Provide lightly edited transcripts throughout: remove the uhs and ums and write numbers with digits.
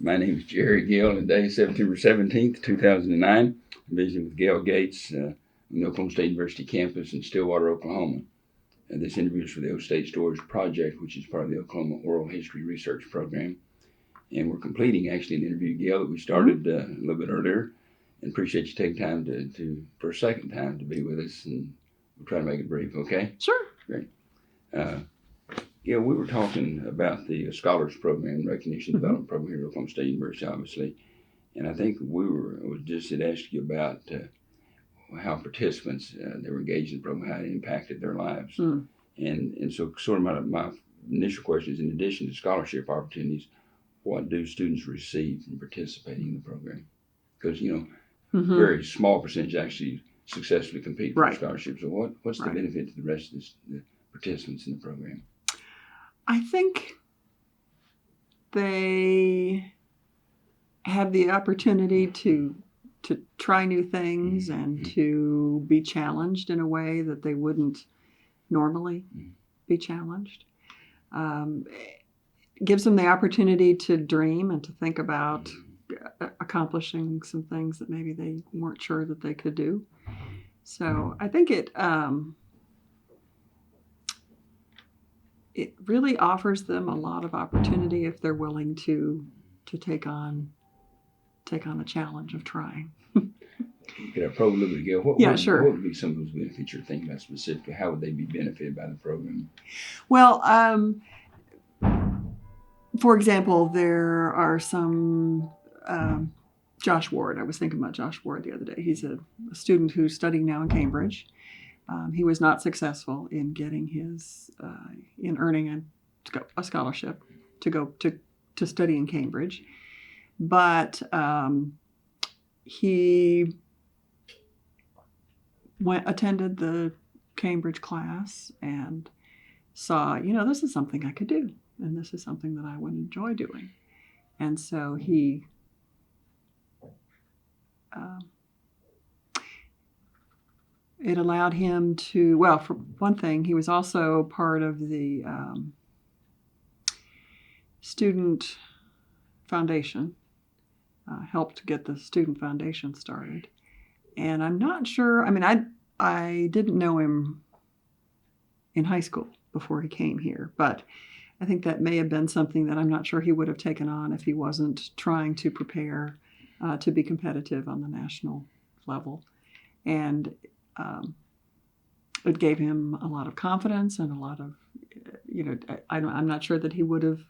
My name is Jerry Gill, and today is September 17th, 2009. I'm visiting with Gail Gates on the Oklahoma State University campus in Stillwater, Oklahoma. And this interview is for the O State Storage Project, which is part of the Oklahoma Oral History Research Program. And we're completing actually an interview, Gail, that we started a little bit earlier. And appreciate you taking time to for a second time to be with us. And we'll try to make it brief, okay? Sure. Great. Yeah, we were talking about the Scholars Program, Recognition Development Program here at Oklahoma State University, obviously. And I think was just had asked you about how participants that were engaged in the program, how it impacted their lives. And so sort of my initial question is, in addition to scholarship opportunities, what do students receive from participating in the program? Because, very small percentage actually successfully compete for scholarships. So what's the benefit to the rest of the participants in the program? I think they have the opportunity to try new things and to be challenged in a way that they wouldn't normally be challenged. Gives them the opportunity to dream and to think about accomplishing some things that maybe they weren't sure that they could do. So I think it really offers them a lot of opportunity if they're willing to take on the challenge of trying. Could I probe a little bit, Gail? Sure. What would be some of those benefits you're thinking about specifically? How would they be benefited by the program? Well, for example, there are some Josh Ward. I was thinking about Josh Ward the other day. He's a student who's studying now in Cambridge. He was not successful in getting in earning a scholarship to go to study in Cambridge, but he attended the Cambridge class and saw, this is something I could do, and this is something that I would enjoy doing, and so he. It allowed him to, well, for one thing, he was also part of the student foundation, helped get the student foundation started. And I'm not sure, I didn't know him in high school before he came here, but I think that may have been something that I'm not sure he would have taken on if he wasn't trying to prepare to be competitive on the national level. And it gave him a lot of confidence and a lot of, I'm not sure that he would have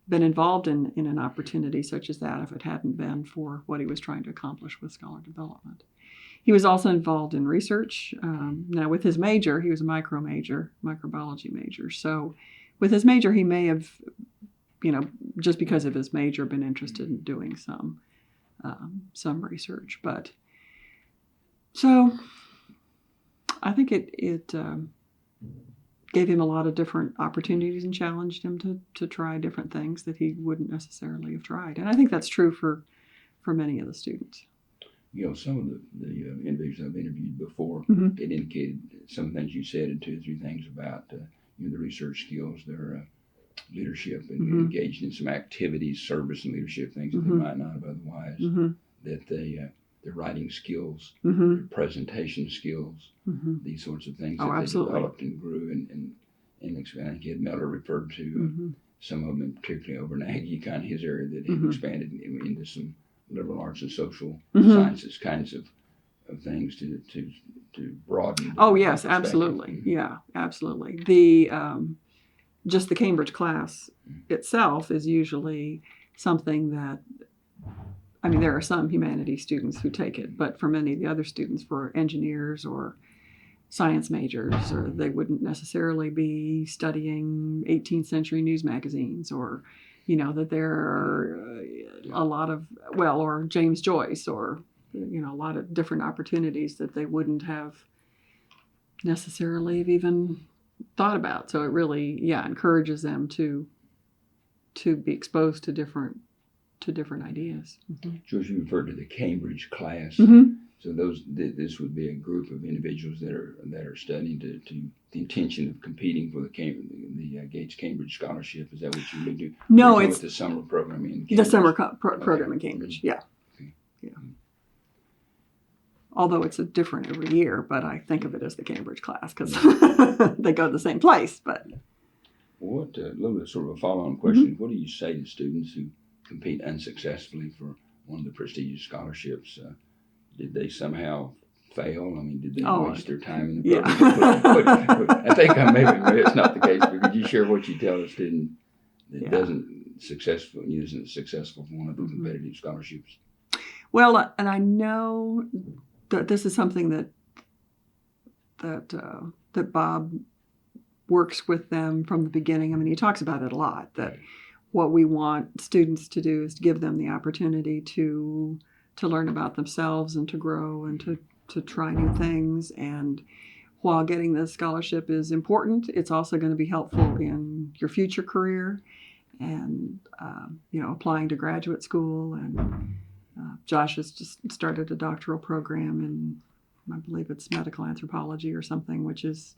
been involved in an opportunity such as that if it hadn't been for what he was trying to accomplish with scholar development. He was also involved in research. Now, with his major, he was a microbiology major. So with his major, he may have, just because of his major, been interested in doing some research. But so I think it gave him a lot of different opportunities and challenged him to try different things that he wouldn't necessarily have tried. And I think that's true for many of the students. Some of the individuals I've interviewed before, it indicated some things you said and 2 or 3 things about the research skills, their leadership, and engaged in some activities, service and leadership things that they might not have otherwise, that their writing skills, their presentation skills, these sorts of things that they developed and grew and expanded. I think Ed Miller referred to some of them, particularly over in Aggie, kind of his area, that he expanded into some liberal arts and social sciences kinds of things to broaden. Oh yes, absolutely. Yeah, absolutely. The just the Cambridge class itself is usually something that, there are some humanities students who take it, but for many of the other students, for engineers or science majors, or they wouldn't necessarily be studying 18th century news magazines, or, that there are a lot of, or James Joyce, or, a lot of different opportunities that they wouldn't have necessarily have even thought about. So it really, encourages them to be exposed to different ideas. George, you referred to the Cambridge class. So this would be a group of individuals that are studying to the intention of competing for the Gates Cambridge Scholarship. Is that what you would do? No, it's with the summer program in Cambridge. The summer program in Cambridge. Yeah, okay. Yeah. Although it's different every year, but I think of it as the Cambridge class because they go to the same place. But what a little bit sort of a follow-on question: What do you say to students who compete unsuccessfully for one of the prestigious scholarships? Did they somehow fail? I mean, did they waste their time in the program? I think maybe it's not the case, but could you share what you tell a student that isn't successful for one of the competitive scholarships? Well, and I know that this is something that Bob works with them from the beginning. I mean, he talks about it a lot, that what we want students to do is to give them the opportunity to learn about themselves and to grow and to try new things. And while getting the scholarship is important, it's also going to be helpful in your future career and, applying to graduate school. And Josh has just started a doctoral program in, I believe it's medical anthropology or something, which is,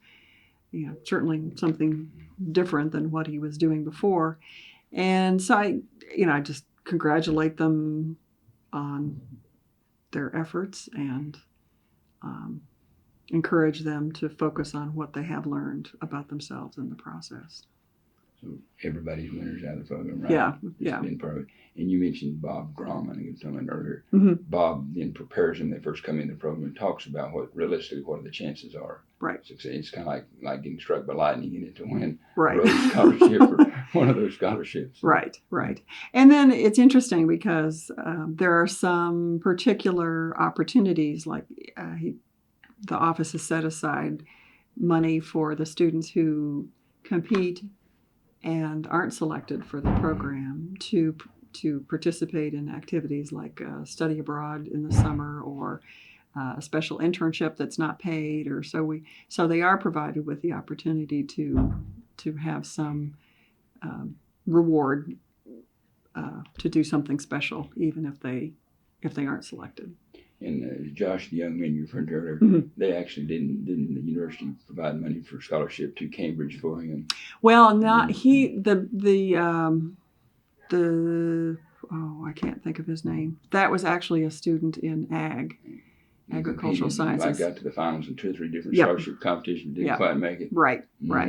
certainly something different than what he was doing before. And so I just congratulate them on their efforts and encourage them to focus on what they have learned about themselves in the process. So everybody's winners out of the program, right? Yeah. Been part of it. And you mentioned Bob Grom, I think you were talking about earlier. Mm-hmm. Bob then prepares them. They first come in the program and talks about what the chances are. Right. Success. It's kind of like getting struck by lightning in it to win right. a Rhodes Scholarship or one of those scholarships. Right. And then it's interesting because there are some particular opportunities, like the office has set aside money for the students who compete and aren't selected for the program to participate in activities like study abroad in the summer or a special internship that's not paid, or so they are provided with the opportunity to have some reward to do something special, even if they aren't selected. And Josh, the young man you referred to earlier, they actually didn't the university provide money for scholarship to Cambridge for him? Well, not he. I can't think of his name. That was actually a student in agricultural sciences. I got to the finals in 2 or 3 different scholarship competitions, didn't quite make it. Right,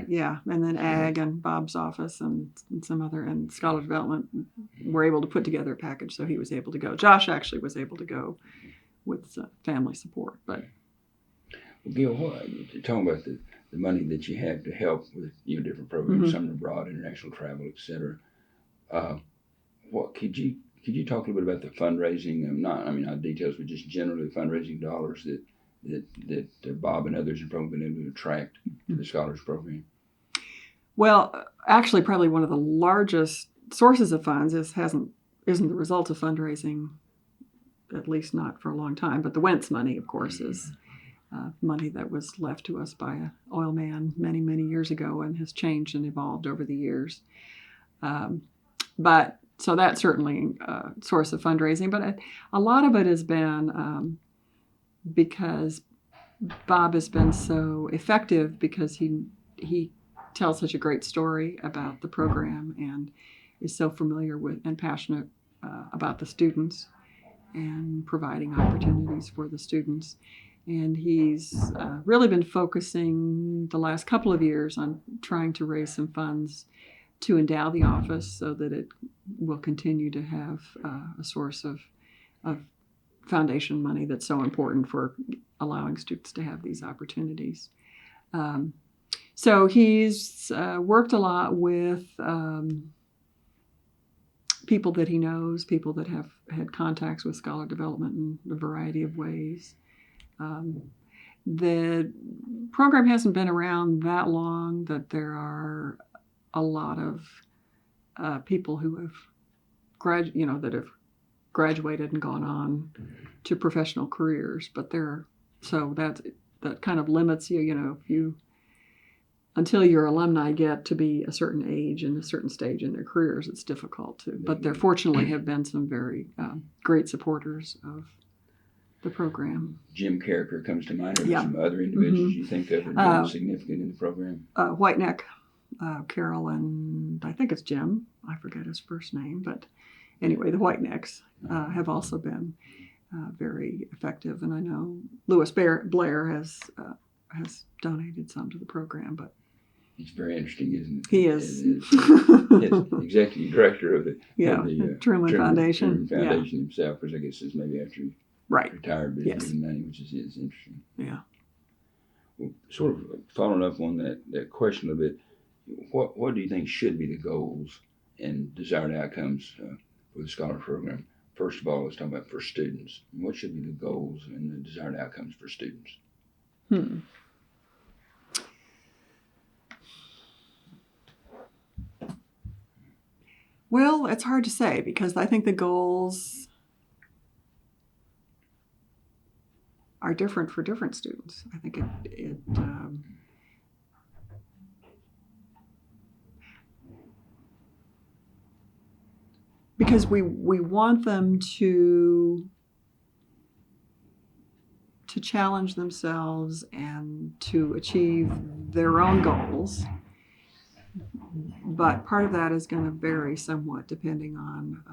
yeah. And then ag and Bob's office and some other, and scholar development were able to put together a package, so he was able to go. Josh actually was able to go with family support. But well, Gil, talking about the money that you have to help with different programs, summer abroad, international travel, etc. What could you talk a little bit about the fundraising? Not details, but just generally the fundraising dollars that Bob and others have probably been able to attract to the Scholars Program? Well, actually, probably one of the largest sources of funds isn't the result of fundraising, at least not for a long time. But the Wentz money, of course, is money that was left to us by an oil man many, many years ago and has changed and evolved over the years. So that's certainly a source of fundraising. But a lot of it has been because Bob has been so effective, because he tells such a great story about the program and is so familiar with and passionate about the students and providing opportunities for the students. And he's really been focusing the last couple of years on trying to raise some funds to endow the office so that it will continue to have a source of foundation money that's so important for allowing students to have these opportunities. So he's worked a lot with people that he knows, people that have had contacts with scholar development in a variety of ways. The program hasn't been around that long, that there are a lot of people who have that have graduated and gone on to professional careers, but so that kind of limits you, until your alumni get to be a certain age and a certain stage in their careers, it's difficult to. But there fortunately have been some very great supporters the program. Jim Carricker comes to mind, or Yeah. some other individuals you think of that are significant in the program? Whiteneck, Carol, and I think it's Jim. I forget his first name, but anyway, the Whitenecks have also been very effective, and I know Lewis Blair has donated some to the program, but it's very interesting, isn't it? He is. As executive director of the Truman Foundation. Truman Foundation himself, which I guess is maybe after he retired, but he's given money, which is interesting. Yeah. Well, sort of following up on that question a bit, what do you think should be the goals and desired outcomes for the scholar program? First of all, let's talk about for students. What should be the goals and the desired outcomes for students? Well, it's hard to say because I think the goals are different for different students. I think it because we want them to challenge themselves and to achieve their own goals. But part of that is going to vary somewhat depending on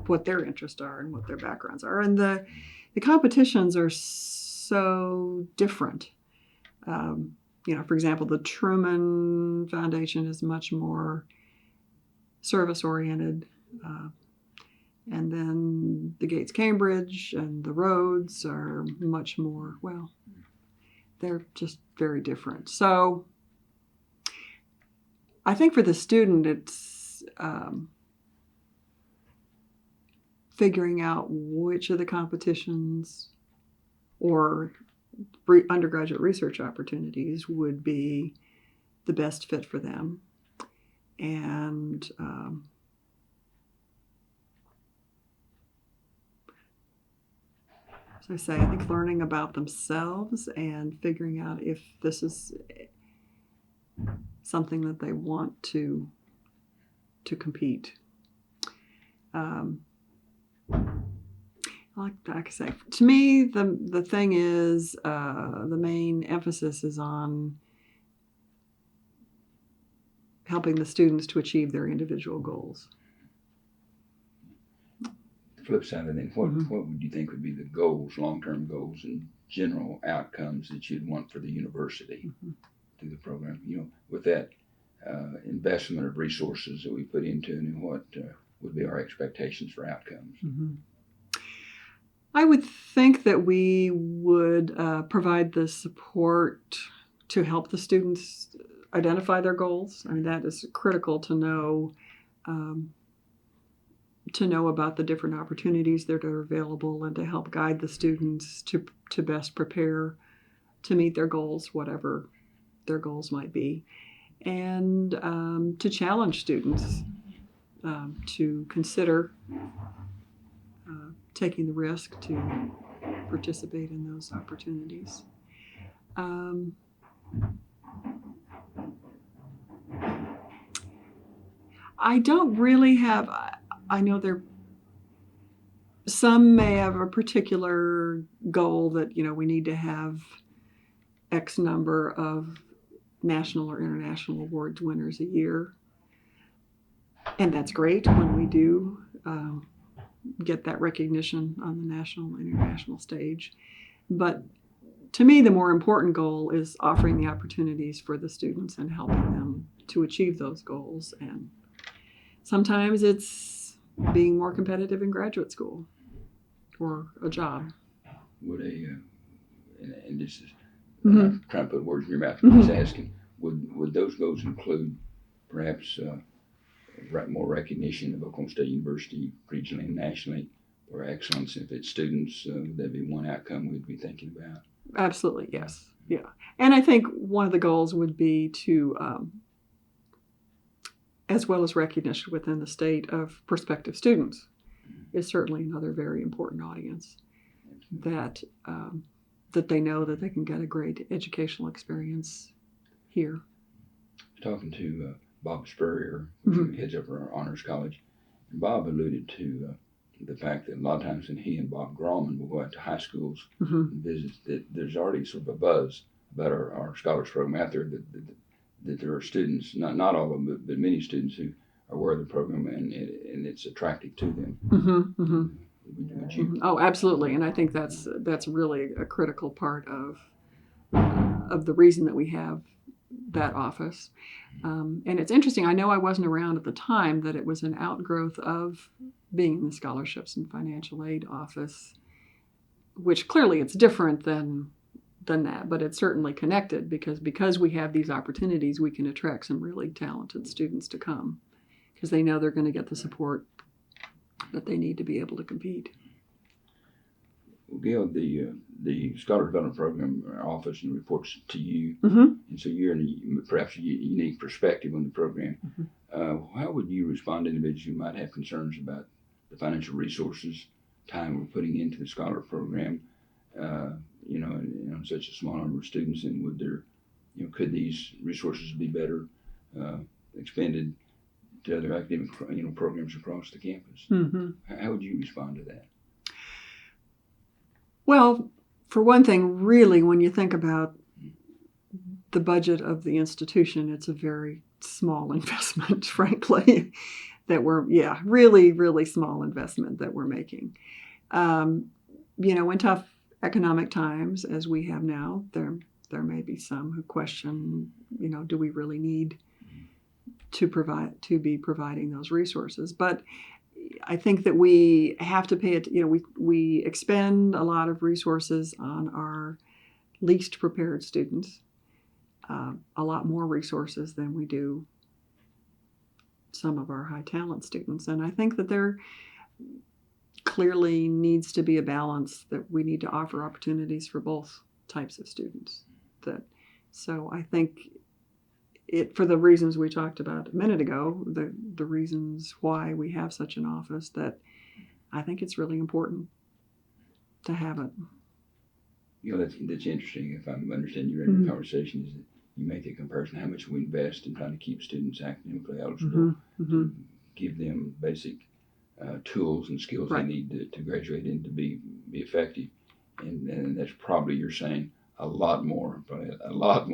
what their interests are and what their backgrounds are. And the competitions are so different. For example, the Truman Foundation is much more service-oriented. And then the Gates Cambridge and the Rhodes are much more, they're just very different. So I think for the student, it's figuring out which of the competitions or undergraduate research opportunities would be the best fit for them. And as I say, I think learning about themselves and figuring out if this is something that they want to compete. Like I say, to me, the thing is, the main emphasis is on helping the students to achieve their individual goals. The flip side of it, what would you think would be the goals, long-term goals, and general outcomes that you'd want for the university through the program? With that investment of resources that we put into it, and what would be our expectations for outcomes? I would think that we would provide the support to help the students identify their goals. I mean, that is critical to know about the different opportunities that are available and to help guide the students to best prepare to meet their goals, whatever their goals might be, and to challenge students to consider taking the risk to participate in those opportunities. I don't really have, I know some may have a particular goal that, we need to have X number of national or international awards winners a year. And that's great when we do get that recognition on the national and international stage. But to me, the more important goal is offering the opportunities for the students and helping them to achieve those goals. And sometimes it's being more competitive in graduate school or a job. Would and this is, I'm not trying to put words in your mouth, I'm just asking, would those goals include perhaps more recognition of Oklahoma State University regionally and nationally for excellence? If it's students, that'd be one outcome we'd be thinking about. Absolutely, yes. Yeah. And I think one of the goals would be to, as well as recognition within the state of prospective students, is certainly another very important audience, that they know that they can get a great educational experience here. Talking to Bob Spurrier, who heads up our honors college, and Bob alluded to the fact that a lot of times when he and Bob Grauman will go out to high schools and visit, that there's already sort of a buzz about our scholars program out there, that there are students, not all of them, but many students who are aware of the program, and it's attractive to them. Would you? Oh, absolutely, and I think that's really a critical part of the reason that we have that office. And it's interesting. I know I wasn't around at the time, that it was an outgrowth of being in the scholarships and financial aid office, which clearly it's different than that, but it's certainly connected, because we have these opportunities, we can attract some really talented students to come because they know they're going to get the support that they need to be able to compete. Well, Gail, the Scholar Development Program office reports to you, and so you're in perhaps a unique perspective on the program. How would you respond to individuals who might have concerns about the financial resources, time we're putting into the Scholar Program, such a small number of students, and would there, could these resources be better expended to other academic, programs across the campus? How would you respond to that? Well, for one thing, really, when you think about the budget of the institution, it's a very small investment, frankly, that really, really small investment that we're making. In tough economic times, as we have now, there may be some who question, do we really need to be providing those resources? But I think that we have to pay it. We expend a lot of resources on our least prepared students, a lot more resources than we do some of our high talent students. And I think that there clearly needs to be a balance, that we need to offer opportunities for both types of students. So I think for the reasons we talked about a minute ago, the reasons why we have such an office, that I think it's really important to have it. That's interesting. If I'm understanding you in your conversation, is that you make a comparison how much we invest in trying to keep students academically eligible, to give them basic tools and skills they need to graduate and to be effective, and that's probably, you're saying, a lot more than what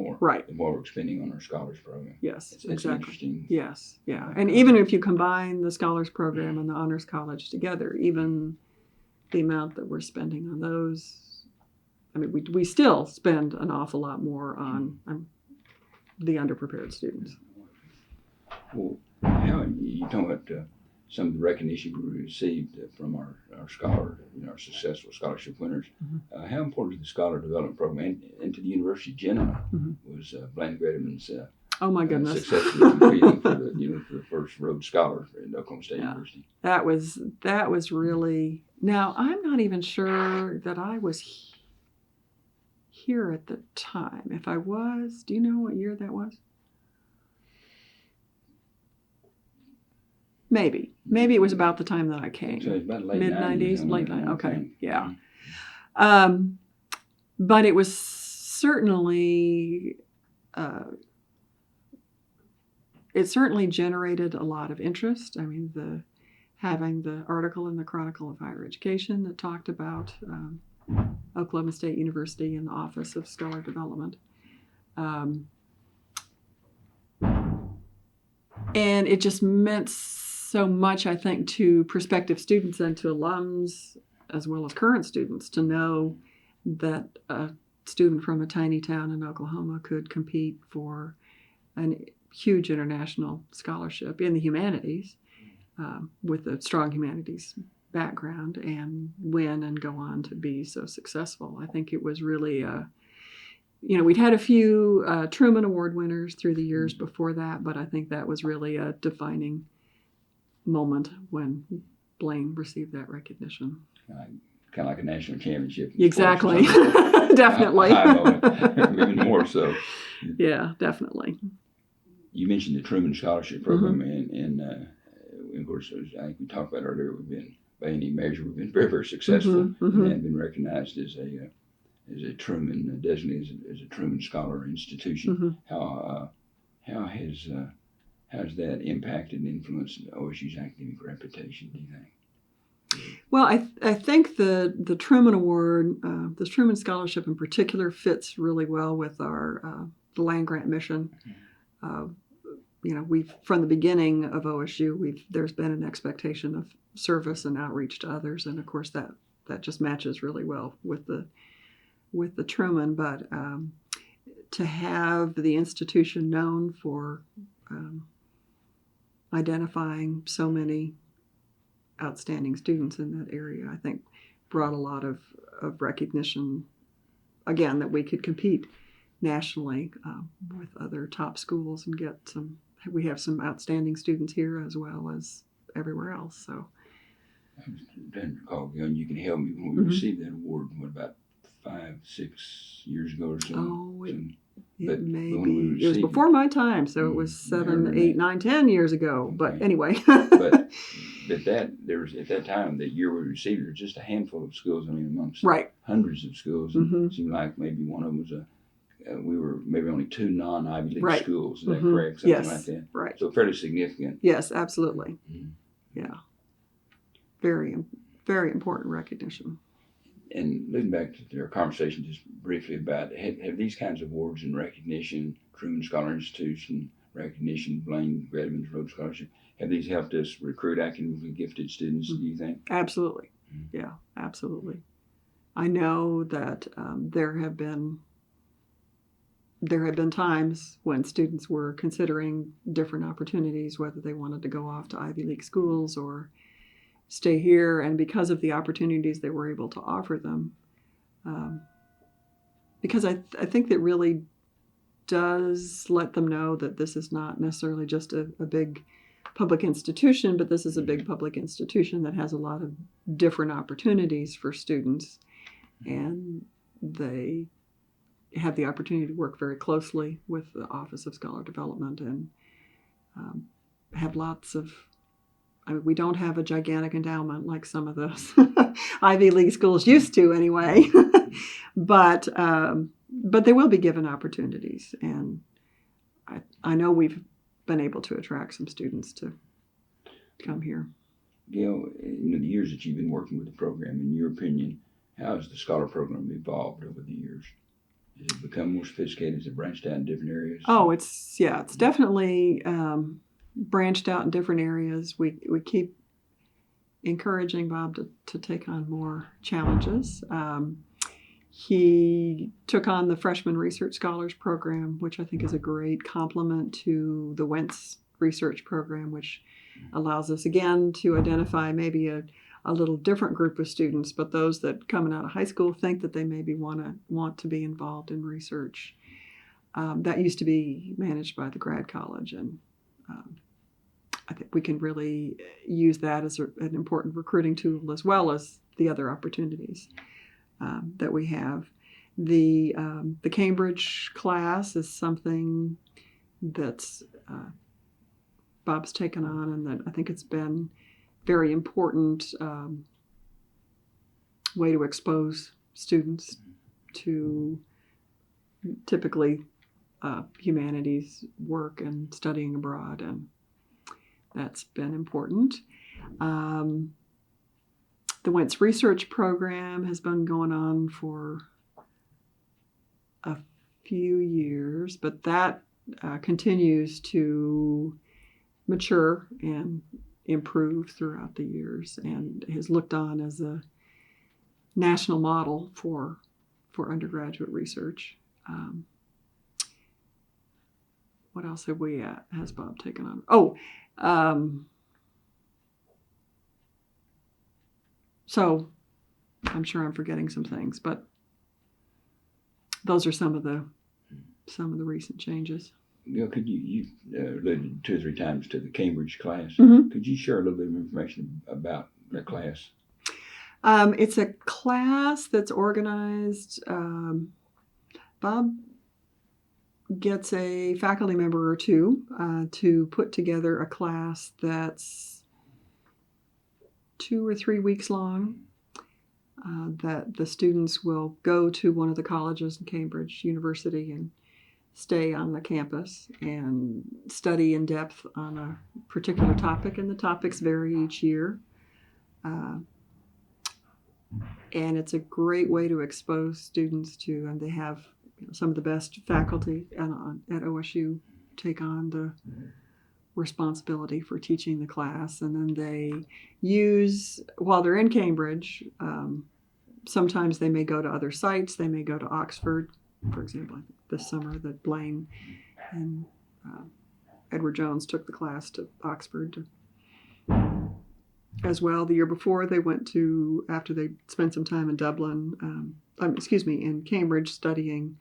we're expending on our scholars program. Yes, it's exactly. Interesting. Yes, yeah. And even if you combine the scholars program and the honors college together, even the amount that we're spending on those, I mean, we still spend an awful lot more on the underprepared students. Well, how you talk about some of the recognition we received from our our successful scholarship winners. How important to the Scholar Development Program and to the university generally was Blaine Grediman's oh my goodness, successfully competing for the first Rhodes Scholar at Oklahoma State University. That was really. Now, I'm not even sure that I was here at the time. If I was, do you know what year that was? Maybe it was about the time that I came. So it's about late mid 90s, late 90s. Okay, yeah. But it was certainly generated a lot of interest. I mean, having the article in the Chronicle of Higher Education that talked about Oklahoma State University and the Office of Scholar Development. And it just meant so much, I think, to prospective students and to alums, as well as current students, to know that a student from a tiny town in Oklahoma could compete for a huge international scholarship in the humanities, with a strong humanities background, and win and go on to be so successful. I think it was really we'd had a few Truman Award winners through the years before that, but I think that was really a defining moment when Blaine received that recognition. Kind of like a national championship. Exactly. Definitely. High moment, even more so. Yeah, definitely. You mentioned the Truman Scholarship Program, and of course, I think we talked about earlier, by any measure, we've been very, very successful and been recognized as a Truman, designated as a Truman Scholar Institution. How has that impacted and influenced OSU's academic reputation, do you think? Well, I think the Truman Award, the Truman Scholarship in particular, fits really well with our the land grant mission. We've from the beginning of OSU, there's been an expectation of service and outreach to others, and of course that just matches really well with the Truman. But to have the institution known for identifying so many outstanding students in that area, I think brought a lot of recognition, again, that we could compete nationally with other top schools and we have some outstanding students here as well as everywhere else. So I don't recall, Gail, and you can help me, when we received that award, about 5-6 years ago or so? Oh, But maybe it was before my time, so it was 7, 8, 9, 10 years ago. Okay. But anyway. but there was, at that time, that year we received it, there was just a handful of schools. I mean, amongst hundreds of schools. It seemed like maybe one of them was we were maybe only 2 non-Ivy League schools. Is that correct? Something like that. Right. So fairly significant. Yes, absolutely. Yeah. Very, very important recognition. And looking back to our conversation just briefly about, have these kinds of awards and recognition, Truman Scholar Institution recognition, Blaine Veterans Rhodes Scholarship, have these helped us recruit academically gifted students, do you think? Absolutely. Yeah, absolutely. I know that there have been times when students were considering different opportunities, whether they wanted to go off to Ivy League schools or stay here, and because of the opportunities they were able to offer them, because I think that really does let them know that this is not necessarily just a big public institution, but this is a big public institution that has a lot of different opportunities for students, and they have the opportunity to work very closely with the Office of Scholar Development and have lots of, I mean, we don't have a gigantic endowment like some of those Ivy League schools used to anyway, but they will be given opportunities, and I know we've been able to attract some students to come here. Gail, in the years that you've been working with the program, in your opinion, how has the Scholar Program evolved over the years? Has it become more sophisticated? Has it branched out in different areas? Oh, it's definitely branched out in different areas. We keep encouraging Bob to take on more challenges. He took on the Freshman Research Scholars Program, which I think is a great complement to the Wentz Research Program, which allows us again to identify maybe a little different group of students, but those that coming out of high school think that they maybe want to be involved in research. That used to be managed by the grad college, and I think we can really use that as an important recruiting tool, as well as the other opportunities that we have. The Cambridge class is something that's Bob's taken on, and that I think it's been very important way to expose students to typically humanities work and studying abroad, and that's been important. The Wentz Research Program has been going on for a few years, but that continues to mature and improve throughout the years, and is looked on as a national model for undergraduate research. What else has Bob taken on? So I'm sure I'm forgetting some things, but those are some of the recent changes. You know, could you alluded 2 or 3 times to the Cambridge class. Could you share a little bit of information about that class? It's a class that's organized. Bob gets a faculty member or two to put together a class that's 2 or 3 weeks long, that the students will go to one of the colleges in Cambridge University and stay on the campus and study in depth on a particular topic, and the topics vary each year. And it's a great way to expose students to, and they have some of the best faculty at OSU take on the responsibility for teaching the class. And then they use, while they're in Cambridge, sometimes they may go to other sites. They may go to Oxford, for example, this summer that Blaine and Edward Jones took the class to Oxford as well. The year before, they went to, after they spent some time in in Cambridge studying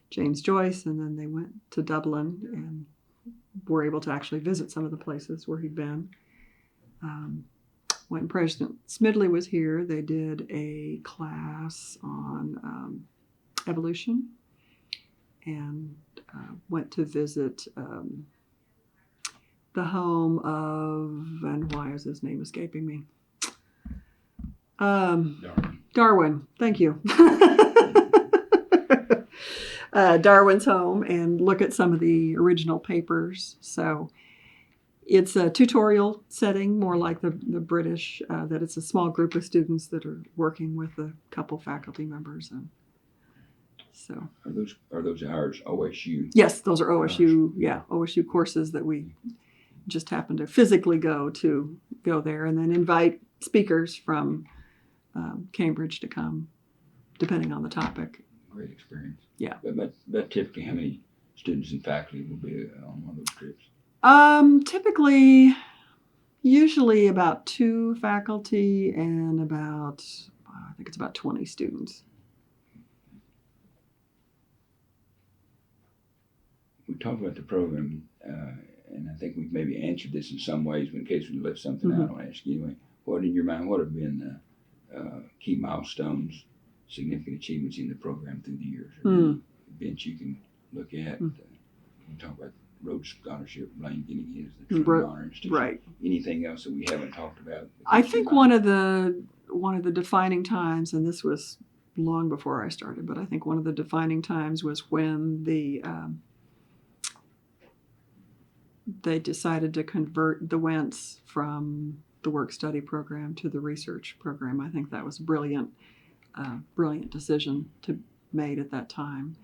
James Joyce, and then they went to Dublin and were able to actually visit some of the places where he'd been. When President Smidley was here, they did a class on evolution and went to visit the home of, and why is his name escaping me? Darwin. Thank you. Darwin's home, and look at some of the original papers. So it's a tutorial setting, more like the British, that it's a small group of students that are working with a couple faculty members. And so Are those ours, OSU? Yes, those are OSU, OSU courses that we just happen to physically go there, and then invite speakers from Cambridge to come, depending on the topic. Great experience. Yeah. But typically, how many students and faculty will be on one of those trips? Usually about 2 faculty and about, I think it's about 20 students. We talked about the program, and I think we've maybe answered this in some ways, but in case we left something out, I'll ask you anyway. What, in your mind, what have been key milestones, significant achievements in the program through the years? Events you can look at. We talk about Rhodes Scholarship, Blaine getting his, the Truman Honor Institute. Right. Anything else that we haven't talked about? I think one of the defining times, and this was long before I started, but I think one of the defining times was when they decided to convert the Wentz from the work study program to the research program. I think that was a brilliant decision made at that time.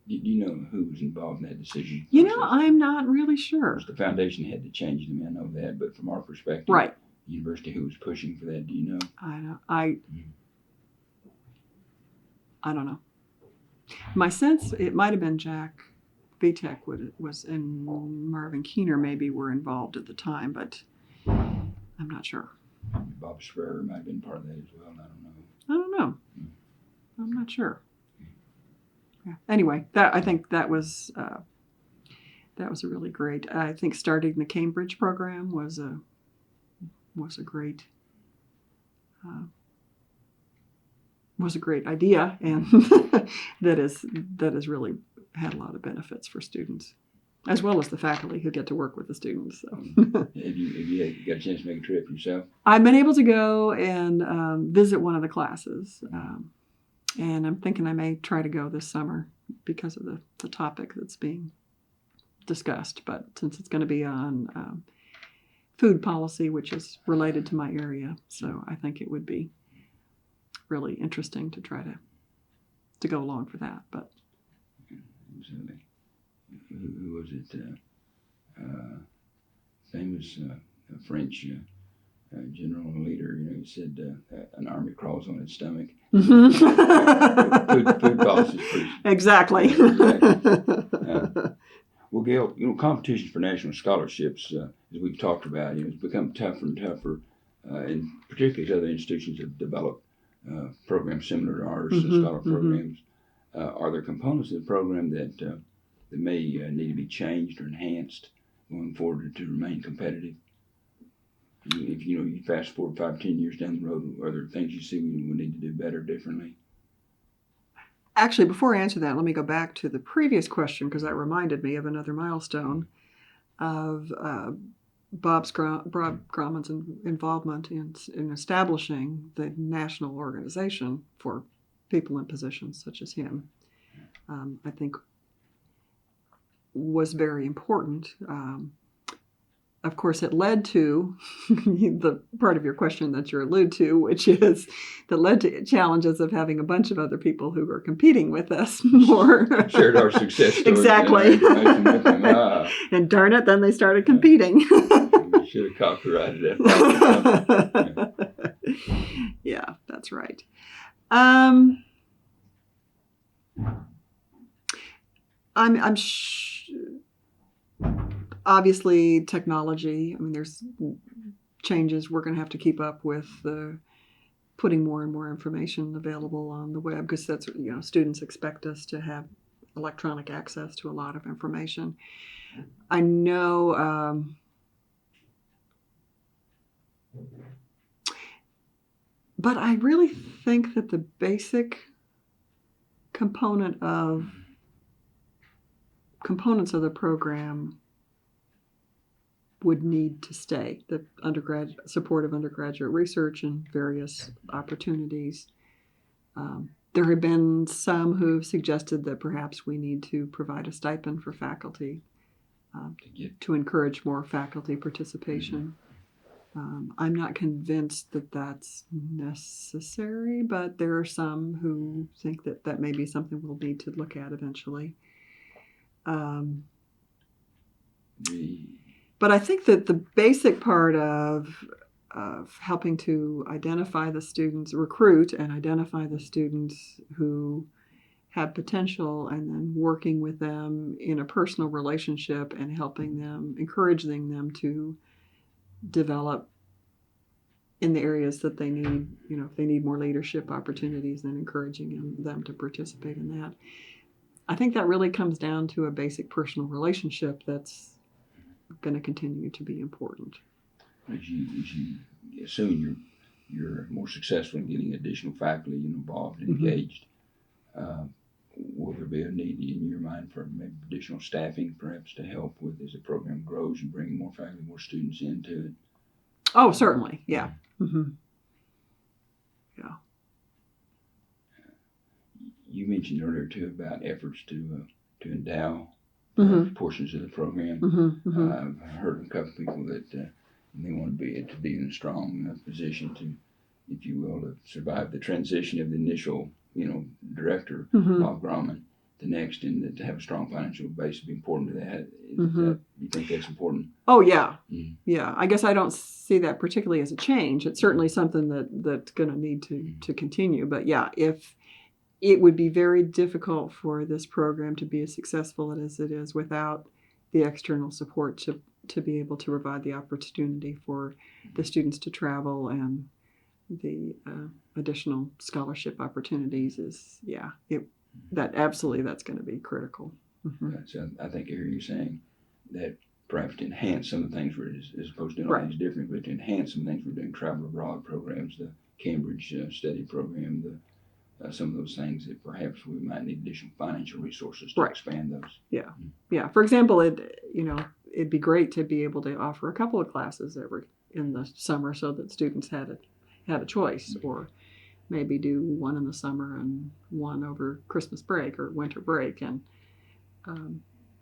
Do you know who was involved in that decision? I'm not really sure. The foundation had to change them, I know that, but from our perspective, right. The university, who was pushing for that, do you know? I don't know. My sense, it might have been Jack Vitek was, and Marvin Keener maybe were involved at the time, but I'm not sure. Bob Sperrer might have been part of that as well. I don't know. I'm not sure. Yeah. Anyway, I think that was a really great. I think starting the Cambridge program was a great idea, and that has really had a lot of benefits for students, as well as the faculty who get to work with the students. So. Have you got a chance to make a trip yourself? I've been able to go and visit one of the classes, and I'm thinking I may try to go this summer because of the topic that's being discussed. But since it's going to be on food policy, which is related to my area, so I think it would be really interesting to try to go along for that. But absolutely. Who was it? Famous French general leader. He said an army crawls on its stomach. Food policy is pretty. Exactly. Well, Gail, competition for national scholarships, as we've talked about, it's become tougher and tougher, and particularly as other institutions have developed programs similar to ours, scholar programs. Are there components of the program that may need to be changed or enhanced going forward to remain competitive? If you fast forward 5, 10 years down the road, are there things you see we need to do better, differently? Actually, before I answer that, let me go back to the previous question, because that reminded me of another milestone of Bob Grauman's involvement in establishing the national organization for people in positions such as him. I think was very important. of course, it led to the part of your question that you allude to, which is that led to challenges of having a bunch of other people who are competing with us more. Shared our success stories. Exactly. With them. And darn it, then they started competing. We should have copyrighted that. Yeah, that's right. Obviously technology. I mean, there's changes. We're going to have to keep up with putting more and more information available on the web, because that's, students expect us to have electronic access to a lot of information. I know. But I really think that the basic components of the program would need to stay. The support of undergraduate research and various opportunities. There have been some who've suggested that perhaps we need to provide a stipend for faculty to encourage more faculty participation. I'm not convinced that that's necessary, but there are some who think that that may be something we'll need to look at eventually. But I think that the basic part of helping to identify the students, recruit and identify the students who have potential, and then working with them in a personal relationship and helping them, encouraging them to develop in the areas that they need, if they need more leadership opportunities, then encouraging them to participate in that. I think that really comes down to a basic personal relationship that's going to continue to be important. As you assume you're more successful in getting additional faculty involved and engaged, will there be a need in your mind for maybe additional staffing, perhaps, to help with as the program grows and bringing more faculty, more students into it? Oh, certainly, yeah. Mm-hmm. Yeah. You mentioned earlier too about efforts to endow portions of the program. I've heard of a couple of people that they want to be in a strong position to, if you will, to survive the transition of the initial, director, Bob Grauman, the next, and to have a strong financial base would be important to that. You think that's important? Oh, yeah. Yeah. I guess I don't see that particularly as a change. It's certainly something that's going to need to continue. But yeah, if it would be very difficult for this program to be as successful as it is without the external support to be able to provide the opportunity for the students to travel and the additional scholarship opportunities that's going to be critical. So I think I hear you saying that perhaps to enhance some of the things as opposed to doing all things different, but to enhance some things we're doing, travel abroad programs, the Cambridge study program, some of those things that perhaps we might need additional financial resources to expand those. Yeah. Yeah. For example, it'd be great to be able to offer a couple of classes in the summer so that students had a choice, or maybe do one in the summer and one over Christmas break or winter break. And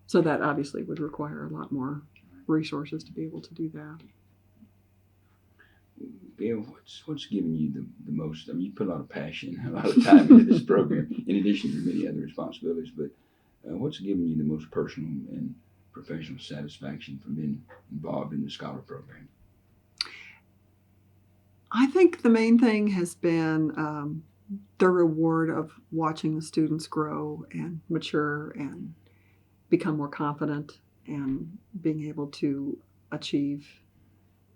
so that obviously would require a lot more resources to be able to do that. Gail, what's giving you the most? I mean, you put a lot of passion, a lot of time into this program, in addition to many other responsibilities. But what's giving you the most personal and professional satisfaction from being involved in the Scholar program? I think the main thing has been the reward of watching the students grow and mature and become more confident and being able to achieve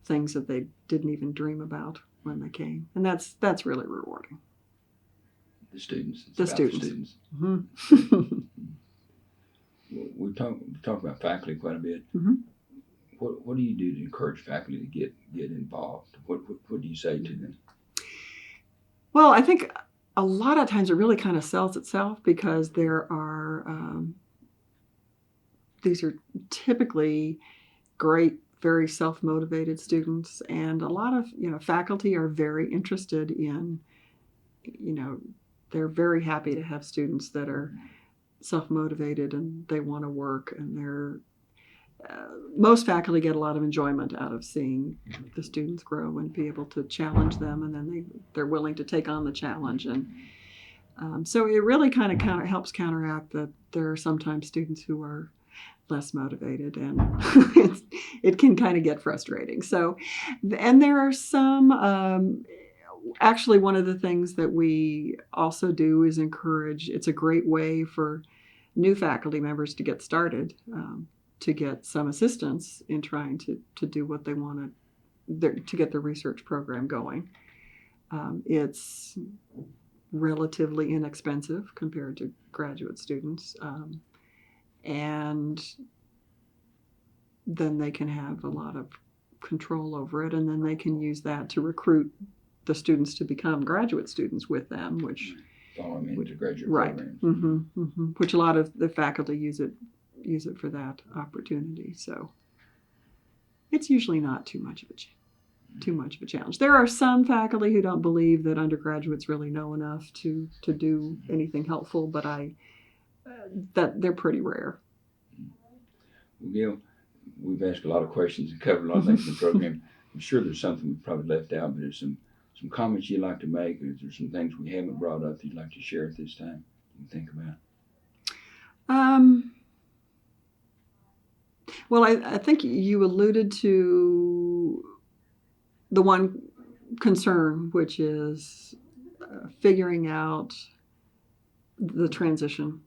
things that they didn't even dream about when they came. And that's really rewarding. The students. The students. Mm-hmm. We talk about faculty quite a bit. Mm-hmm. What do you do to encourage faculty to get involved? What do you say to them? Well, I think a lot of times it really kind of sells itself, because there are these are typically great, very self-motivated students, and a lot of faculty are very interested in, they're very happy to have students that are self-motivated and they want to work, and most faculty get a lot of enjoyment out of seeing the students grow and be able to challenge them, and then they're willing to take on the challenge. And so it really kind of helps counteract that there are sometimes students who are less motivated, and it can kind of get frustrating. So, and there are some, actually one of the things that we also do is encourage, it's a great way for new faculty members to get started, to get some assistance in trying to do what they want to get the research program going. It's relatively inexpensive compared to graduate students. And then they can have a lot of control over it, and then they can use that to recruit the students to become graduate students with them, which follow them into graduate right, programs. Which a lot of the faculty use it for that opportunity. So it's usually not too much of a challenge. There are some faculty who don't believe that undergraduates really know enough to do anything helpful, but that they're pretty rare. Well, Gail, we've asked a lot of questions and covered a lot of things in the program. I'm sure there's something we probably left out, but there's some comments you'd like to make, or is there some things we haven't brought up that you'd like to share at this time you can think about? Well, I think you alluded to the one concern, which is figuring out the transition.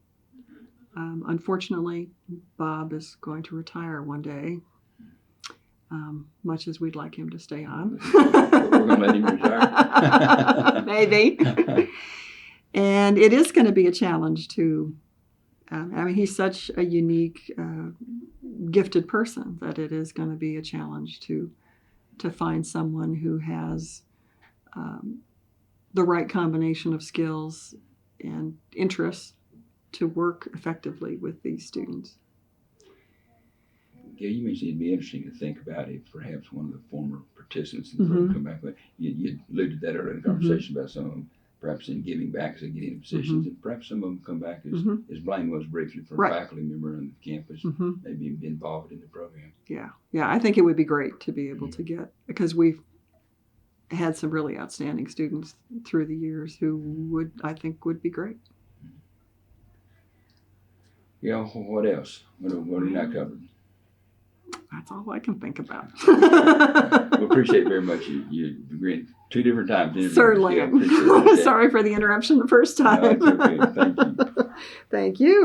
Unfortunately, Bob is going to retire one day, much as we'd like him to stay on. We're going to let him retire. Maybe. And it is going to be a challenge too. He's such a unique, gifted person that it is going to be a challenge to find someone who has the right combination of skills and interests to work effectively with these students. Gail, you mentioned it'd be interesting to think about if perhaps one of the former participants in the program come back. But you alluded to that earlier in the conversation about some of them perhaps in giving back, so getting into positions, and perhaps some of them come back as Blaine was briefly for a faculty member on the campus, maybe be involved in the program. Yeah, I think it would be great to be able to get, because we've had some really outstanding students through the years who I think would be great. Yeah, what else? What have we not covered? That's all I can think about. We appreciate very much you agreeing 2 different times. Certainly. Yeah, Sorry for the interruption the first time. No, it's okay. Thank you. Thank you.